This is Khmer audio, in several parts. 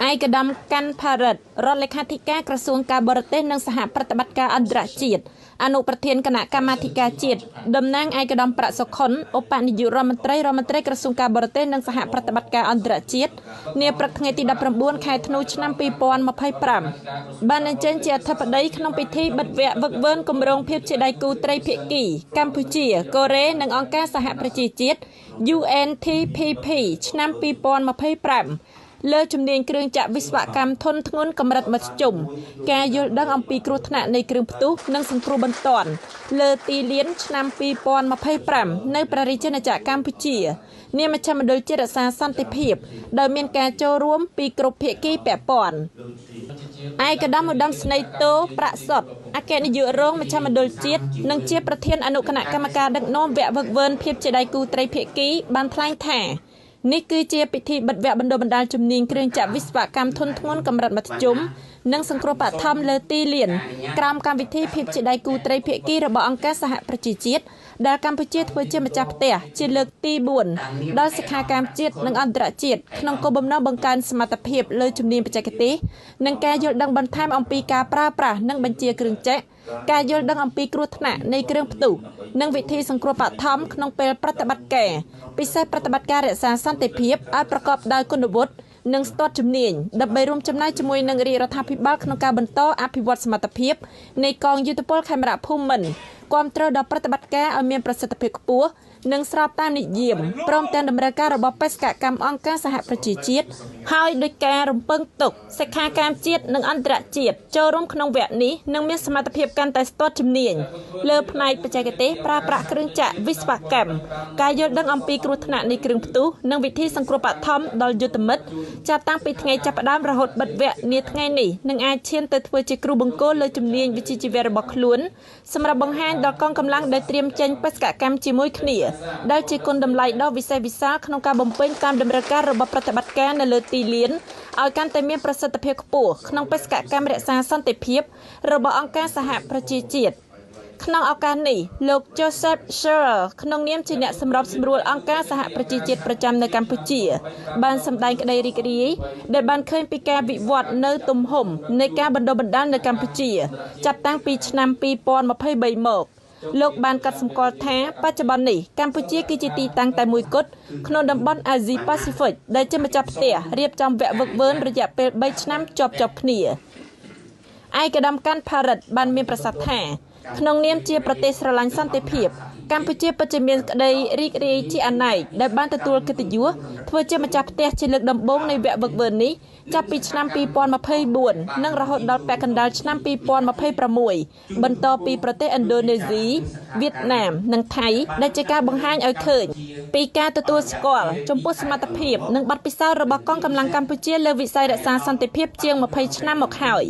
ឯកឧត្តមកាន់ផារិតរដ្ឋលេខាធិការក្រសួងការបរទេសនិងសហប្រតិបត្តិការអន្តរជាតិអនុប្រធានគណៈកម្មាធិការជាតិតំណាងឯកឧត្តមប្រាក់សុខុនឧបនាយករដ្ឋមន្ត្រីក្រសួងការបរទេសនិងសហប្រតិបត្តិការអន្តរជាតិនាព្រឹកថ្ងៃទី19ខែធ្នូឆ្នាំ2025បានអញ្ជើញជាអធិបតីក្នុងពិធីបិទវគ្គវឹកវើគម្រោងភាពជាដៃគូត្រីភាគីកម្ពុជាកូរ៉េនិងអង្គការសហប្រជាជាតិ UNTPP ឆ្នាំ2025លើជំនាញគ្រឿងចក្រវិស្វកម្មធុនធ្ងន់កម្រិតមធ្យមការយល់ដឹងអំពីគ្រោះថ្នាក់នៃគ្រឿងផ្ទុះនិងសង្គ្រោះបន្ទាន់លើទីលានឆ្នាំ2025នៅព្រះរាជាណាចក្រកម្ពុជានាមជ្ឈមណ្ឌលជាតិរក្សាសន្តិភាពដោយមានការចូលរួមពីគ្រប់ភាគីពាក់ព័ន្ធឯកឧត្តមឧត្តមស្នេហ៍តូប្រាក់សុតអគ្គនាយករងមជ្ឈមណ្ឌលជាតិនិងជាប្រធានអនុគណៈកម្មការដឹកនាំវគ្គវឹកវើភាពជាដៃគូត្រីភាគីបានថ្លែងថានេះគឺជាពិធីបិទវគ្គបណ្ដុះបណ្ដាលជំនាញគ្រឿងចក្រវិស្វកម្មធុនធ្ងន់កម្រិតមធ្យមនិងសង្គ្រោះបឋមលើទីលានក្រោមកម្មវិធីភាពជាដៃគូត្រីភាគីរបស់អង្គការសហប្រជាជាតិដែលកម្ពុជាធ្វើជាម្ចាស់ផ្ទះជាលើកទី4ដល់សិក្ខាកាមជាតិនិងអន្តរជាតិក្នុងគោលបំណងបង្កើនសមត្ថភាពលើជំនាញបច្ចេកទេសនិងការយល់ដឹងបន្ថែមអំពីការប្រើប្រាស់និងបញ្ជាគ្រឿងចក្រការយល់ដឹងអំពីគ្រោះថ្នាក់នៃគ្រឿងផ្ទុះនិងវិធីសង្គ្រោះបឋមក្នុងពេលប្រតិបត្តិការពិសេសប្រតិបត្តិការរក្សាសន្តិភាពឲ្យប្រកបដោយគុណវុឌ្ឍិនិងស្ទាត់ជំនាញដើម្បីរួមចំណែកជាមួយនឹងរាជរដ្ឋាភិបាលក្នុងការបន្តអភិវឌ្ឍសមត្ថភាពនៃកងយុទ្ធពលខេមរៈភូមិន្ទគាំទ្រដល់ប្រតិបត្តិការឲ្យមានប្រសិទ្ធភាពខ្ពស់និងស្របតាមនិយមព្រមទាំងតម្រូវការរបស់បេសកកម្មអង្គការសហប្រជាជាតិហើយដោយការរំពឹងទុកសិក្ខាកាមជាតិនិងអន្តរជាតិចូលរួមក្នុងវគ្គនេះនឹងមានសមត្ថភាពកាន់តែស្ទាត់ជំនាញលើផ្នែកបច្ចេកទេសប្រើប្រាស់គ្រឿងចក្រវិស្វកម្មការយល់ដឹងអំពីគ្រោះថ្នាក់នៃគ្រឿងផ្ទុះនិងវិធីសង្គ្រោះបឋមដល់យុទ្ធមិត្តចាប់តាំងពីថ្ងៃចាប់ផ្ដើមរហូតបិទវគ្គនាថ្ងៃនេះនឹងអាចឈានទៅធ្វើជាគ្រូបង្គោលលើជំនាញវិជ្ជាជីវៈរបស់ខ្លួនសម្រាប់បង្ហាញដល់កងកម្លាំងដែលត្រៀមចេញបេសកកម្មជាមួយគ្នាដែលជាគុណតម្លៃដ៏វិសេសវិសាលក្នុងការបំពេញតាមតម្រូវការរបស់ប្រតិបត្តិការនៅលើទីលានឲ្យកាន់តែមានប្រសិទ្ធភាពខ្ពស់ក្នុងបេសកកម្មរក្សាសន្តិភាពរបស់អង្គការសហប្រជាជាតិក្នុងឱកាសនេះលោក Joseph Scherer ក្នុងនាមជាអ្នកសម្របសម្រួលអង្គការសហប្រជាជាតិប្រចាំនៅកម្ពុជាបានសម្ដែងក្តីរីករាយដែលបានឃើញពីការវិវត្តនៅទំហំនៃការបណ្ដុះបណ្ដាលនៅកម្ពុជាចាប់តាំងពីឆ្នាំ2023មកលោកបានកត់សម្គាល់ថាបច្ចុប្បន្ននេះកម្ពុជាគឺជាទីតាំងតែមួយគត់ក្នុងតំបន់អាស៊ីប៉ាស៊ីហ្វិកដែលជាម្ចាស់ផ្ទះរៀបចំវគ្គវឹកវើរយៈពេល3ឆ្នាំជាប់គ្នាឯកឧត្តមកាន់ផារិតបានមានប្រសាសន៍ថាក្នុងនាមជាប្រទេសស្រឡាញ់សន្តិភាពកម្ពុជាពិតជាមានក្តីរីករាយជាអនេកដែលបានទទួលកិត្តិយសធ្វើជាម្ចាស់ផ្ទះជាលើកដំបូងនៃវគ្គវឹកវើនេះចាប់ពីឆ្នាំ2024និងរហូតដល់ពាក់កណ្ដាលឆ្នាំ2026បន្តពីប្រទេសឥណ្ឌូនេស៊ីវៀតណាមនិងថៃដែលជាការបង្ហាញឲ្យឃើញពីការទទួលស្គាល់ចំពោះសមត្ថភាពនិងបទពិសោធន៍របស់កងកម្លាំងកម្ពុជាលើវិស័យរក្សាសន្តិភាពជាង20ឆ្នាំមកហើយ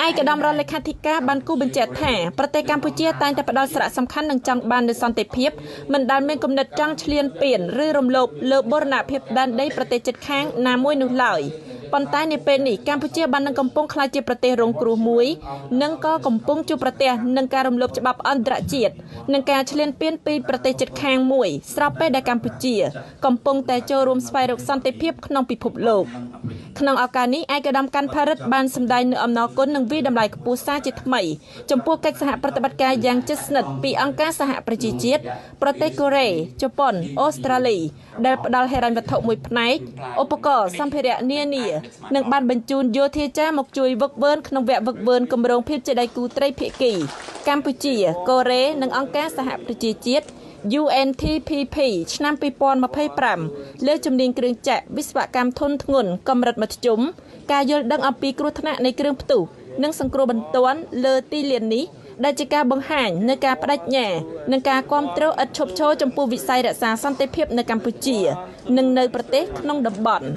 ឯកឧត្តមរដ្ឋលេខាធិការបានគូបញ្ជាក់ថាប្រទេសកម្ពុជាតែងតែផ្ដល់សារៈសំខាន់និងចង់បាននូវសន្តិភាពមិនដែលមានគំនិតចង់ឈ្លានពានឬរំលោភលើបូរណភាពដែនដីប្រទេសជិតខាងណាមួយនោះឡើយប៉ុន្តែនៅពេលនេះកម្ពុជាបាននឹងកំពុងក្លាយជាប្រទេសរងគ្រោះមួយនិងក៏កំពុងជួបប្រទះនឹងការរំលោភច្បាប់អន្តរជាតិនិងការឈ្លានពានពីប្រទេសជិតខាងមួយស្របពេលដែលកម្ពុជាកំពុងតែចូលរួមស្វែងរកសន្តិភាពក្នុងពិភពលោកក្នុងឱកាសនេះឯកឧត្តមកាន់ផារិតបានសម្ដែងនូវអំណរគុណនិងវិតម្លៃខ្ពស់សារជាថ្មីចំពោះកិច្ចសហប្រតិបត្តិការយ៉ាងជិតស្និទ្ធពីអង្គការសហប្រជាជាតិប្រទេសកូរ៉េជប៉ុនអូស្ត្រាលីដែលផ្ដល់ហិរញ្ញវត្ថុមួយផ្នែកឧបករណ៍សម្ភារៈនានានិងបានបញ្ជូនយោធាចារមកជួយវឹកវើក្នុងវគ្គវឹកវើគម្រោងភាពជាដៃគូត្រីភាគីកម្ពុជាកូរ៉េនិងអង្គការសហប្រជាជាតិ UNTPP ឆ្នាំ2025លើជំនាញគ្រឿងចក្រវិស្វកម្មធុនធ្ងន់កម្រិតមធ្យមការយល់ដឹងអំពីគ្រោះថ្នាក់នៃគ្រឿងផ្ទុះនិងសង្គ្រោះបន្ទាន់លើទីលាននេះដែលជាការបង្ហាញនូវការបដិញ្ញានិងការគាំទ្រឥតឈប់ឈរចំពោះវិស័យរក្សាសន្តិភាពនៅកម្ពុជានិងនៅប្រទេសក្នុងតំបន់